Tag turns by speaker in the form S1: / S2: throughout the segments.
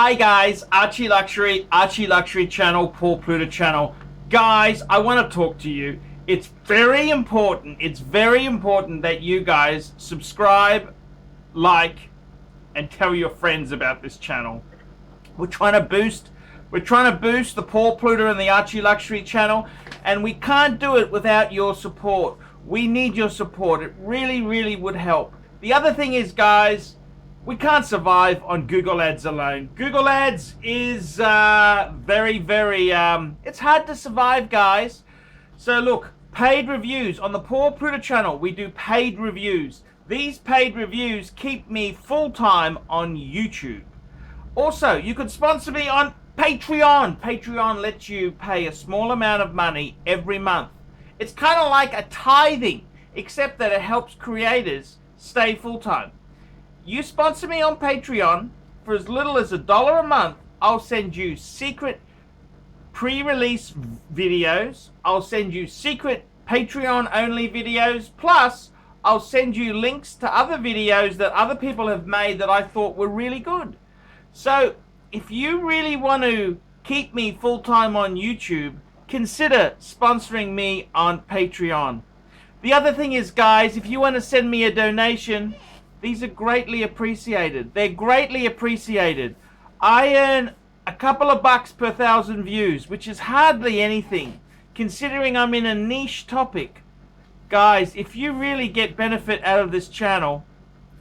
S1: Hi guys, Archie Luxury channel, Paul Pluta channel. Guys, I want to talk to you. It's very important that you guys subscribe, like, and tell your friends about this channel. We're trying to boost the Paul Pluta and the Archie Luxury channel, and we can't do it without your support. We need your support. It really would help. The other thing is, guys, we can't survive on Google Ads alone. Google Ads is very, it's hard to survive, guys. So look, paid reviews. On the Paul Pluta channel, we do paid reviews. These paid reviews keep me full-time on YouTube. Also, you could sponsor me on Patreon. Patreon lets you pay a small amount of money every month. It's kind of like a tithing, except that it helps creators stay full-time. You sponsor me on Patreon for as little as $1 a month. I'll send you secret pre-release videos. I'll send you secret Patreon-only videos. Plus, I'll send you links to other videos that other people have made that I thought were really good. So, if you really want to keep me full-time on YouTube, consider sponsoring me on Patreon. The other thing is, guys, if you want to send me a donation, these are greatly appreciated. They're greatly appreciated. I earn a couple of bucks per 1,000 views, which is hardly anything, considering I'm in a niche topic. Guys, if you really get benefit out of this channel,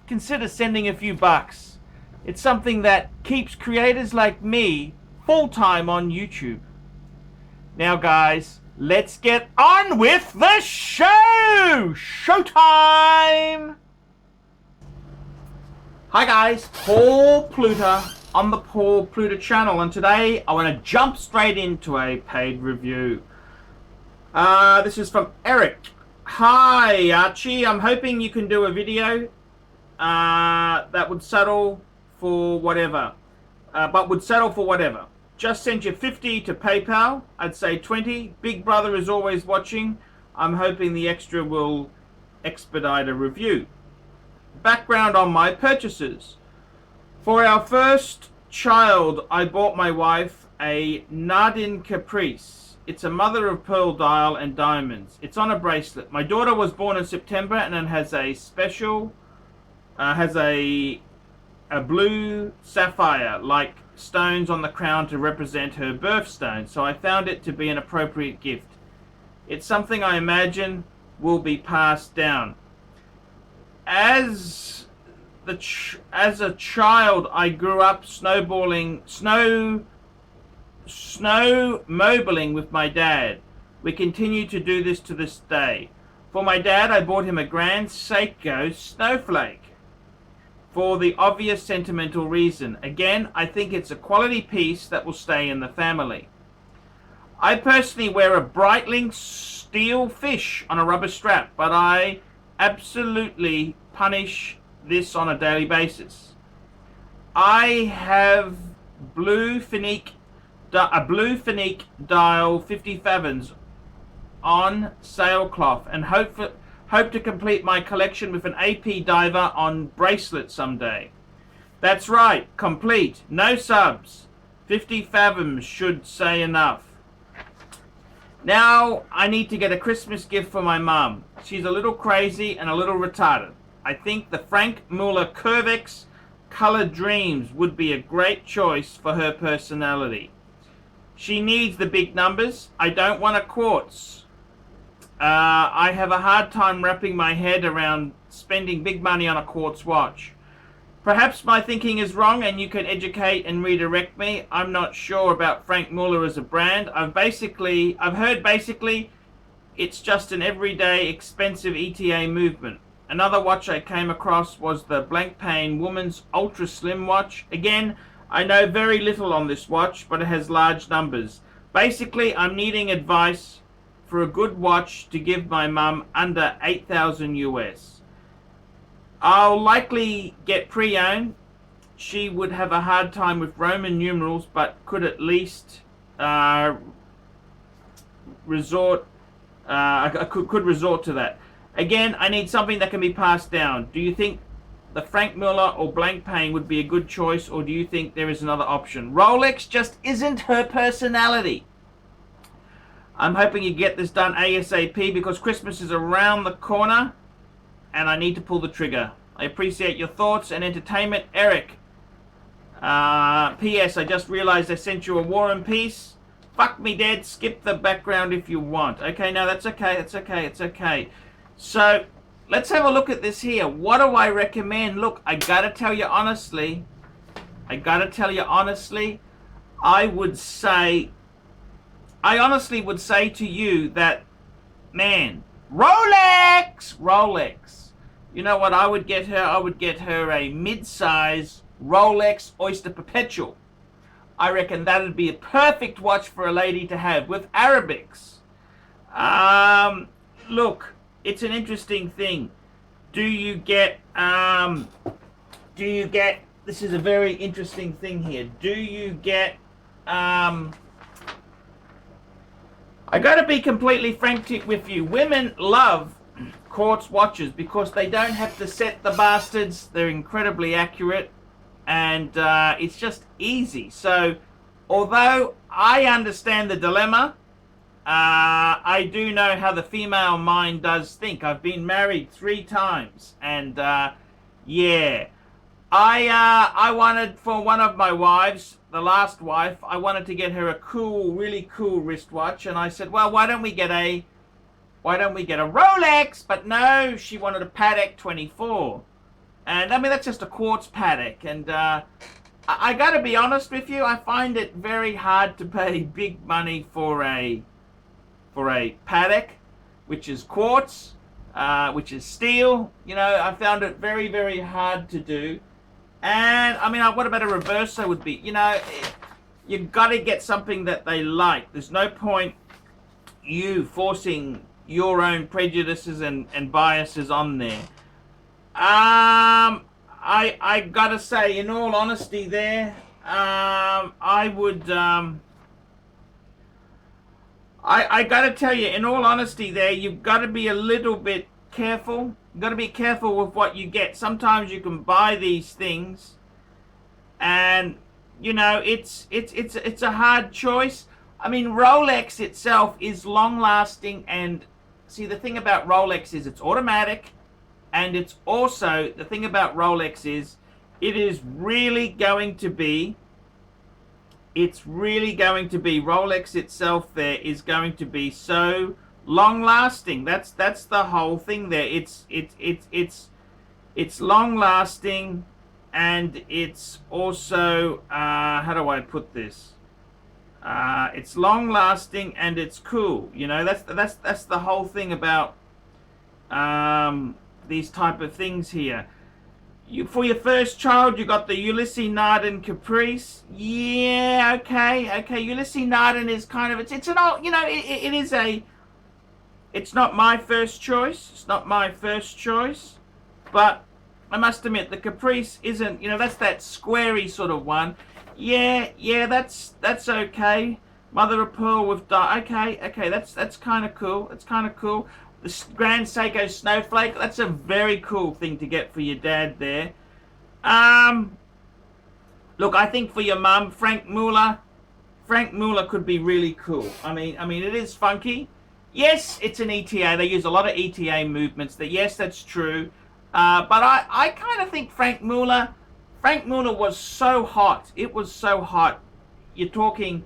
S1: consider sending a few bucks. It's something that keeps creators like me full-time on YouTube. Now, guys, let's get on with the show! Showtime! Hi guys, Paul Pluta on the Paul Pluta channel, and today I want to jump straight into a paid review. This is from Eric. Hi Archie, I'm hoping you can do a video that would settle for whatever. Just send you 50 to PayPal. I'd say 20. Big Brother is always watching. I'm hoping the extra will expedite a review. Background on my purchases. For our first child, I bought my wife a Nardin Caprice. It's a mother of pearl dial and diamonds. It's on a bracelet. My daughter was born in September and then has a special, a blue sapphire like stones on the crown to represent her birthstone. So I found it to be an appropriate gift. It's something I imagine will be passed down. As a child, I grew up snowmobiling with my dad. We continue to do this to this day. For my dad, I bought him a Grand Seiko snowflake for the obvious sentimental reason. Again, I think it's a quality piece that will stay in the family. I personally wear a Breitling steel fish on a rubber strap, but I absolutely punish this on a daily basis. I have a blue Finique dial 50 fathoms on sailcloth and hope to complete my collection with an AP diver on bracelet someday. That's right, complete, no subs. 50 fathoms should say enough. Now I need to get a Christmas gift for my mum. She's a little crazy and a little retarded. I think the Frank Muller Curvex Color Dreams would be a great choice for her personality. She needs the big numbers. I don't want a quartz. I have a hard time wrapping my head around spending big money on a quartz watch. Perhaps my thinking is wrong and you can educate and redirect me. I'm not sure about Frank Muller as a brand. I've heard basically it's just an everyday expensive ETA movement. Another watch I came across was the Blancpain Woman's Ultra Slim watch. Again, I know very little on this watch, but it has large numbers. Basically, I'm needing advice for a good watch to give my mum under 8,000 US. I'll likely get pre-owned. She would have a hard time with Roman numerals, but could at least resort to that. Again, I need something that can be passed down. Do you think the Frank Muller or blank pane would be a good choice, or do you think there is another option? Rolex just isn't her personality. I'm hoping you get this done ASAP because Christmas is around the corner and I need to pull the trigger. I appreciate your thoughts and entertainment. Eric. P.S. I just realized I sent you a War and Peace. Fuck me dead. Skip the background if you want. Okay, no, that's okay. It's okay. It's okay. So, let's have a look at this here. What do I recommend? Look, I gotta tell you honestly. I honestly would say to you that, man, Rolex. You know what I would get her? I would get her a mid-size Rolex Oyster Perpetual. I reckon that would be a perfect watch for a lady to have with Arabics. Look, it's an interesting thing. Do you get, this is a very interesting thing here. Do you get, I gotta be completely frank with you. Women love quartz watches because they don't have to set the bastards. They're incredibly accurate and it's just easy. So although I understand the dilemma, I do know how the female mind does think. I've been married 3 times and yeah, I wanted for one of my wives, the last wife, I wanted to get her a cool, really cool wristwatch, and I said, well, why don't we get a Rolex? But no, she wanted a Patek 24. And I mean, that's just a quartz Patek. And I got to be honest with you, I find it very hard to pay big money for a Patek, which is quartz, which is steel. You know, I found it very, very hard to do. And I mean, what about a reverso would be? You know, you've got to get something that they like. There's no point you forcing your own prejudices and biases on there. I gotta say, in all honesty there, I would, I gotta tell you, in all honesty there, you've got to be a little bit careful. You've got to be careful with what you get. Sometimes you can buy these things and, you know, it's a hard choice. I mean, Rolex itself is long-lasting, and see, the thing about Rolex is it's automatic, and it's also, the thing about Rolex is it is really going to be, Rolex itself there is going to be so long-lasting. That's the whole thing there. It's long-lasting, and it's also, how do I put this? It's long-lasting and it's cool. You know, that's the whole thing about these type of things here. For your first child, you got the Ulysses Nardin Caprice. Yeah, okay. Ulysses Nardin is kind of, it's an old, you know, it is a, it's not my first choice. But I must admit, the Caprice isn't, you know, that's that squarey sort of one. Yeah, that's okay. Mother of Pearl with okay, that's kind of cool. The Grand Seiko Snowflake, that's a very cool thing to get for your dad there. Look, I think for your mum, Frank Muller could be really cool. I mean, it is funky. Yes, it's an ETA. They use a lot of ETA movements. Yes, that's true. But I kind of think Frank Muller was so hot. It was so hot. You're talking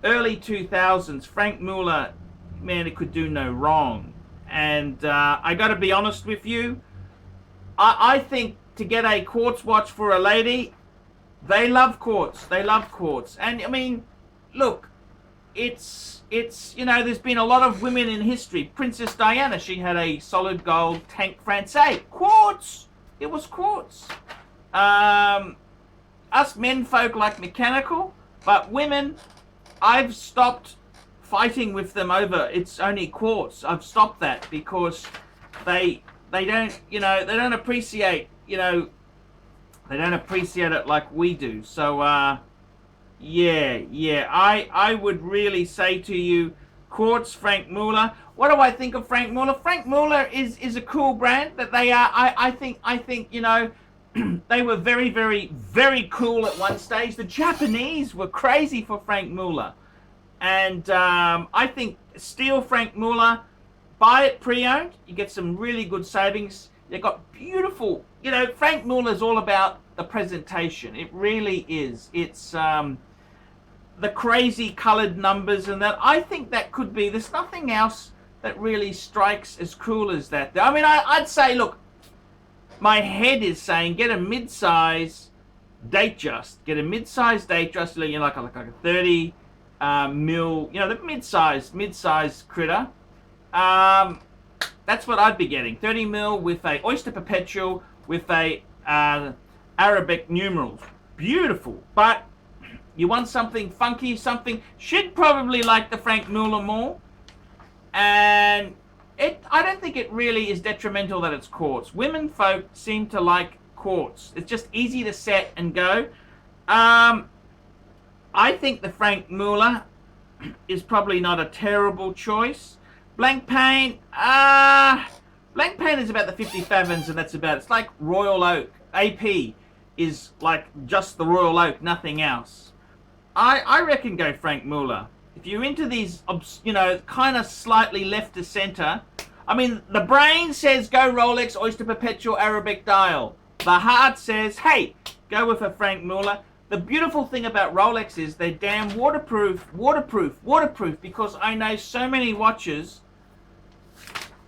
S1: early 2000s. Frank Muller, man, it could do no wrong. And I got to be honest with you. I think to get a quartz watch for a lady, they love quartz. And I mean, look, it's you know, there's been a lot of women in history. Princess Diana, she had a solid gold Tank Francais. Quartz. It was quartz. Us men folk like mechanical, but women, I've stopped fighting with them over it's only quartz. I've stopped that because they don't, you know, they don't appreciate, you know, they don't appreciate it like we do. So yeah, I would really say to you, quartz, Frank Muller. What do I think of Frank Muller? Frank Muller is a cool brand that they are. I think, you know, they were very, very, very cool at one stage. The Japanese were crazy for Frank Muller. And I think steal Frank Muller, buy it pre-owned, you get some really good savings. They've got beautiful, you know, Frank Muller is all about the presentation. It really is. It's the crazy colored numbers and that. I think that could be, there's nothing else that really strikes as cool as that. I mean, I'd say, look, my head is saying get a mid-size Datejust. Get a mid-size Datejust, you know, like a 30 mil, you know, the mid-size critter. That's what I'd be getting. 30 mil with a Oyster Perpetual with a Arabic numerals. Beautiful. But you want something funky, something, she'd probably like the Frank Muller more. And I don't think it really is detrimental that it's quartz. Women folk seem to like quartz. It's just easy to set and go. I think the Frank Muller is probably not a terrible choice. Blank paint is about the 50 favens, and that's about it. It's like Royal Oak. AP is like just the Royal Oak, nothing else. I reckon go Frank Muller. If you're into these, you know, kind of slightly left to center, I mean, the brain says go Rolex, Oyster Perpetual, Arabic dial. The heart says, hey, go with a Frank Muller. The beautiful thing about Rolex is they're damn waterproof, because I know so many watches.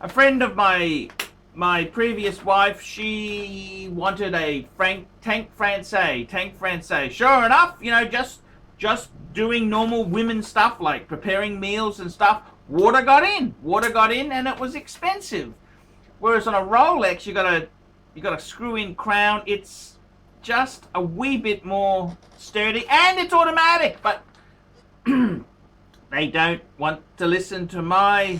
S1: A friend of my previous wife, she wanted a Tank Francais. Sure enough, you know, just doing normal women stuff like preparing meals and stuff. Water got in, and it was expensive. Whereas on a Rolex, you got a screw-in crown. It's just a wee bit more sturdy, and it's automatic. But they don't want to listen to my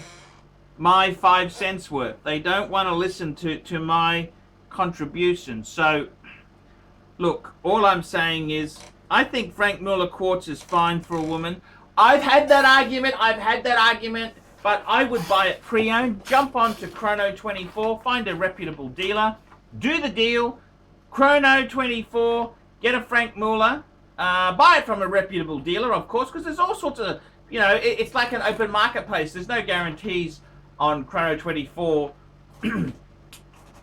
S1: 5 cents worth. They don't want to listen to my contribution. So, look, all I'm saying is, I think Frank Muller quartz is fine for a woman. I've had that argument, but I would buy it pre-owned. Jump onto Chrono24, find a reputable dealer, do the deal. Chrono24, get a Frank Muller, buy it from a reputable dealer, of course, because there's all sorts of, you know, it's like an open marketplace. There's no guarantees on Chrono24.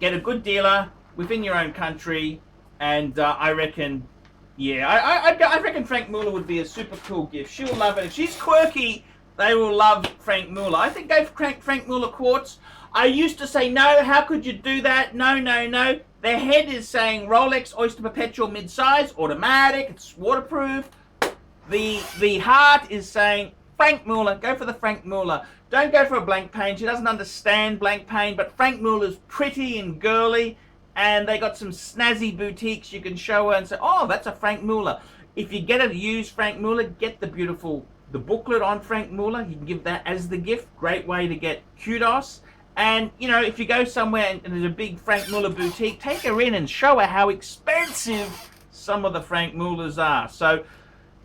S1: Get a good dealer within your own country, and I reckon, yeah, I reckon Frank Muller would be a super cool gift. She'll love it. If she's quirky, they will love Frank Muller. I think go for Frank Muller quartz. I used to say, no, how could you do that? No. Their head is saying Rolex Oyster Perpetual mid-size, automatic, it's waterproof. The heart is saying Frank Muller, go for the Frank Muller. Don't go for a blank paint. She doesn't understand blank paint, but Frank Muller's pretty and girly, and they got some snazzy boutiques you can show her and say, oh, that's a Frank Muller. If you get a used Frank Muller, get the booklet on Frank Muller. You can give that as the gift. Great way to get kudos. And, you know, if you go somewhere and there's a big Frank Muller boutique, take her in and show her how expensive some of the Frank Mullers are. So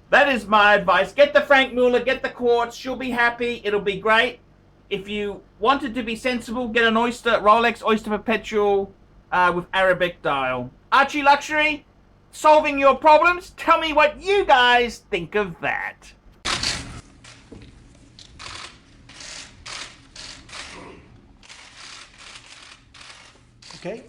S1: that is my advice. Get the Frank Muller, get the quartz. She'll be happy. It'll be great. If you wanted to be sensible, get an Rolex Oyster Perpetual with Arabic dial. Archie Luxury, solving your problems. Tell me what you guys think of that.
S2: Okay.